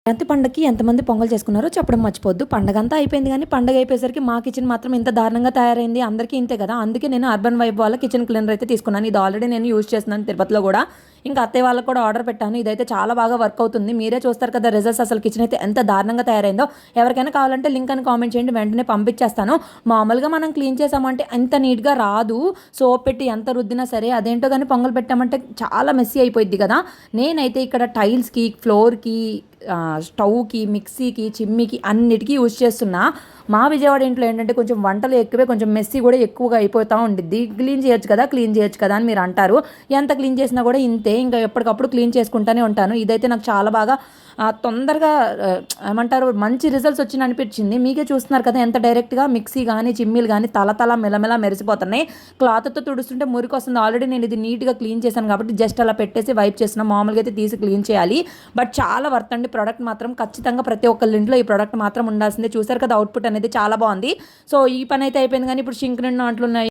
సంక్రాంతి పండగకి ఎంతమంది పొంగల్ చేసుకున్నారో చెప్పడం మర్చిపోద్దు. పండగంతా అయిపోయింది గానీ, పండగ అయిపోయేసరికి మా కిచెన్ మాత్రం ఇంత దారుణంగా తయారైంది. అందరికీ ఇంతే కదా! అందుకే నేను అర్బన్ వైబ్ వాళ్ళ కిచెన్ క్లీనర్ అయితే తీసుకున్నాను. ఇది ఆల్రెడీ నేను యూజ్ చేస్తున్నాను తిరుపతిలో గూడా. ఇంకా అత్తయ్య వాళ్ళకి కూడా ఆర్డర్ పెట్టాను. ఇదైతే చాలా బాగా వర్క్ అవుతుంది. మీరే చూస్తారు కదా రిజల్ట్స్, అసలు కిచెన్ అయితే ఎంత దారుణంగా తయారైందో. ఎవరికైనా కావాలంటే లింక్ అని కామెంట్ చేయండి, వెంటనే పంపించేస్తాను. మామూలుగా మనం క్లీన్ చేసామంటే అంత నీట్‌గా రాదు. సోప్ పెట్టి ఎంత రుద్దినా సరే. అదేంటో గానీ పొంగల్ పెట్టామంటే చాలా మెస్సీ అయిపోయిద్ది కదా! నేనైతే ఇక్కడ టైల్స్‌కి, ఫ్లోర్‌కి, స్టవ్‌కి, మిక్సీకి, చిమ్నీకి అన్నిటికి యూజ్ చేస్తున్నా. మా విజయవాడ ఇంట్లో ఏంటంటే కొంచెం వంటలు ఎక్కువే, కొంచెం మెస్సీ కూడా ఎక్కువగా అయిపోతూ ఉండిద్ది. క్లీన్ చేయొచ్చు కదా, క్లీన్ చేయొచ్చు కదా అని మీరు అంటారు. ఎంత క్లీన్ చేసినా కూడా ఇంతే. ఇంకా ఎప్పటికప్పుడు క్లీన్ చేసుకుంటూనే ఉంటాను. ఇదైతే నాకు చాలా బాగా తొందరగా ఏమంటారు, మంచి రిజల్ట్స్ వచ్చిన అనిపించింది. మీకే చూస్తున్నారు కదా ఎంత డైరెక్ట్గా మిక్సీ కానీ చిమ్మీలు కానీ తల మెలమెల మెరిసిపోతున్నాయి. క్లాత్తో తుడుస్తుంటే మురికి వస్తుంది. ఆల్రెడీ నేను ఇది నీట్గా క్లీన్ చేశాను కాబట్టి జస్ట్ అలా పెట్టేసి వైప్ చేసిన. మామూలుగా అయితే తీసి క్లీన్ చేయాలి. బట్ చాలా వర్త్ అండి. ప్రోడక్ట్ మాత్రం ఖచ్చితంగా ప్రతి ఒక్కళ్ళ ఇంట్లో ఈ ప్రోడక్ట్ మాత్రం ఉండాల్సిందే. చూసారు కదా అవుట్పుట్ అనేది చాలా బాగుంది. సో ఈ పని అయితే అయిపోయింది. కానీ ఇప్పుడు షింక్ నిండా అంట్లున్నాయి.